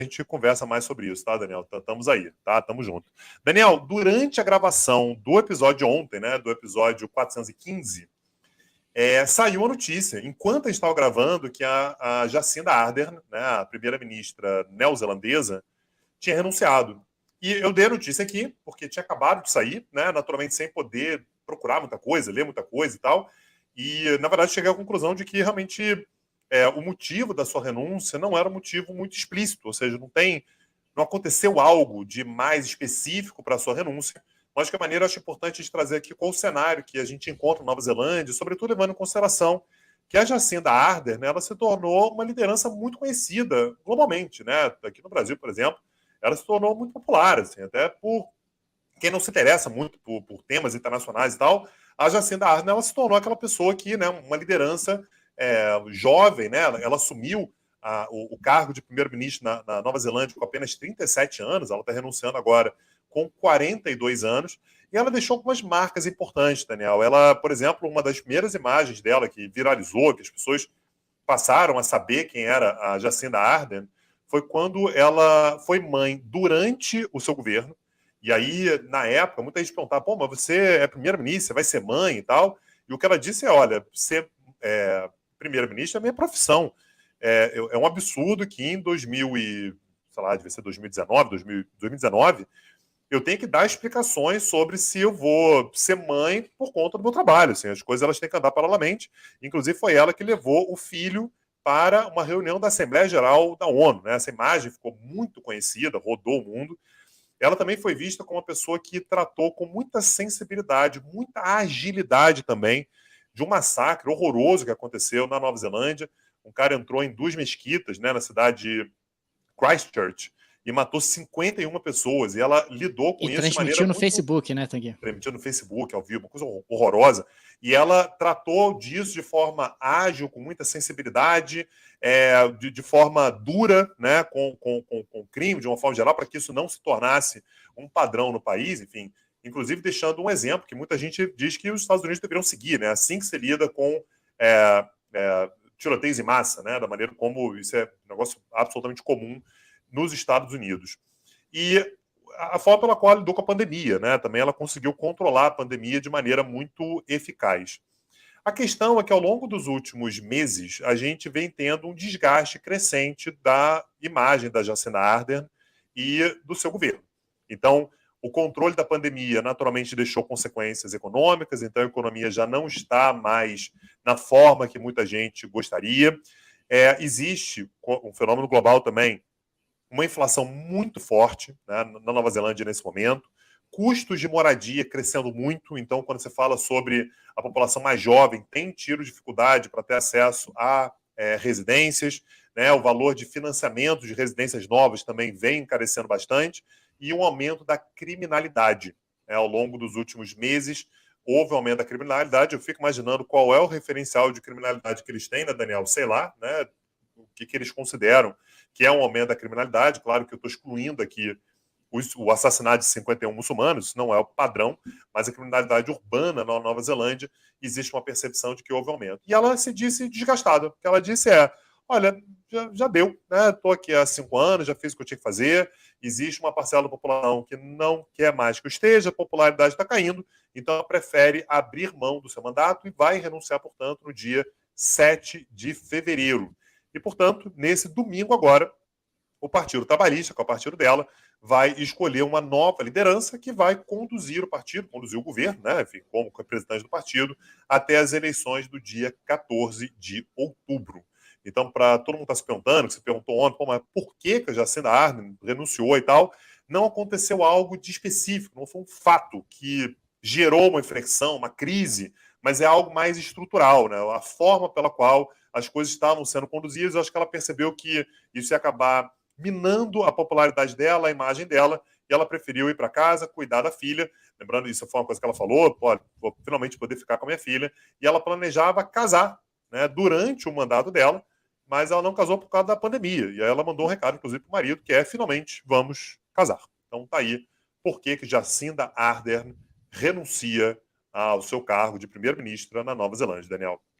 a gente conversa mais sobre isso, tá, Daniel? Estamos aí, tá? Tamo junto. Daniel, durante a gravação do episódio ontem, né, do episódio 415, saiu a notícia, enquanto a gente estava gravando, que a Jacinda Ardern, né, a primeira-ministra neozelandesa, tinha renunciado. E eu dei a notícia aqui, porque tinha acabado de sair, né, naturalmente sem poder procurar muita coisa, ler muita coisa e tal. E, na verdade, cheguei à conclusão de que realmente o motivo da sua renúncia não era um motivo muito explícito, ou seja, não aconteceu algo de mais específico para a sua renúncia. Mas, de qualquer maneira, acho importante a gente trazer aqui qual o cenário que a gente encontra na Nova Zelândia, sobretudo levando em consideração que a Jacinda Ardern, né, ela se tornou uma liderança muito conhecida globalmente, né? Aqui no Brasil, por exemplo, ela se tornou muito popular, assim, até por quem não se interessa muito por temas internacionais e tal. A Jacinda Ardern, ela se tornou aquela pessoa que, né, uma liderança jovem, né? Ela assumiu o cargo de primeiro-ministro na Nova Zelândia com apenas 37 anos, ela está renunciando agora com 42 anos, e ela deixou algumas marcas importantes, Daniel. Ela, por exemplo, uma das primeiras imagens dela que viralizou, que as pessoas passaram a saber quem era a Jacinda Ardern, foi quando ela foi mãe durante o seu governo. E aí, na época, muita gente perguntava, pô, mas você é primeira-ministra, você vai ser mãe e tal. E o que ela disse é, olha, ser primeira-ministra é minha profissão. É um absurdo que em 2000 e, sei lá, devia ser 2019, 2019, eu tenho que dar explicações sobre se eu vou ser mãe por conta do meu trabalho. Assim, as coisas elas têm que andar paralelamente. Inclusive, foi ela que levou o filho para uma reunião da Assembleia Geral da ONU. Né? Essa imagem ficou muito conhecida, rodou o mundo. Ela também foi vista como uma pessoa que tratou com muita sensibilidade, muita agilidade também, de um massacre horroroso que aconteceu na Nova Zelândia. Um cara entrou em 2 mesquitas, né, na cidade de Christchurch, e matou 51 pessoas. E ela lidou com E isso de maneira transmitiu no muito... Facebook, né, Tanguy? Transmitiu no Facebook, ao vivo, uma coisa horrorosa. E ela tratou disso de forma ágil, com muita sensibilidade, de forma dura, né, com o crime, de uma forma geral, para que isso não se tornasse um padrão no país, enfim. Inclusive deixando um exemplo que muita gente diz que os Estados Unidos deveriam seguir, né, assim que se lida com tiroteios em massa, né, da maneira como isso é um negócio absolutamente comum nos Estados Unidos. E a forma pela qual ela lidou com a pandemia, né? Também ela conseguiu controlar a pandemia de maneira muito eficaz. A questão é que ao longo dos últimos meses a gente vem tendo um desgaste crescente da imagem da Jacinda Ardern e do seu governo. Então, o controle da pandemia naturalmente deixou consequências econômicas, então a economia já não está mais na forma que muita gente gostaria. Existe um fenômeno global também, uma inflação muito forte, né, na Nova Zelândia nesse momento, custos de moradia crescendo muito. Então, quando você fala sobre a população mais jovem, tem tido dificuldade para ter acesso a residências, né, o valor de financiamento de residências novas também vem encarecendo bastante, e um aumento da criminalidade. Né, ao longo dos últimos meses, houve um aumento da criminalidade. Eu fico imaginando qual é o referencial de criminalidade que eles têm, né, Daniel? Sei lá, né, o que eles consideram que é um aumento da criminalidade. Claro que eu estou excluindo aqui o assassinato de 51 muçulmanos, isso não é o padrão, mas a criminalidade urbana na Nova Zelândia, existe uma percepção de que houve aumento. E ela se disse desgastada. O que ela disse olha, já deu, né? Estou aqui há 5 anos, já fiz o que eu tinha que fazer, existe uma parcela da população que não quer mais que eu esteja, a popularidade está caindo, então ela prefere abrir mão do seu mandato e vai renunciar, portanto, no dia 7 de fevereiro. E, portanto, nesse domingo agora, o Partido Trabalhista, que é o partido dela, vai escolher uma nova liderança que vai conduzir o partido, conduzir o governo, né, enfim, como representante do partido, até as eleições do dia 14 de outubro. Então, para todo mundo estar se perguntando, que se perguntou ontem, pô, mas por que a Jacinda Ardern renunciou e tal, não aconteceu algo de específico, não foi um fato que gerou uma inflexão, uma crise, mas é algo mais estrutural, né? A forma pela qual as coisas estavam sendo conduzidas, eu acho que ela percebeu que isso ia acabar minando a popularidade dela, a imagem dela, e ela preferiu ir para casa, cuidar da filha. Lembrando, isso foi uma coisa que ela falou, vou finalmente poder ficar com a minha filha. E ela planejava casar, né, durante o mandato dela, mas ela não casou por causa da pandemia. E aí ela mandou um recado, inclusive, para o marido, que finalmente, vamos casar. Então tá aí por que Jacinda Ardern renuncia ao seu cargo de primeira-ministra na Nova Zelândia, Daniel.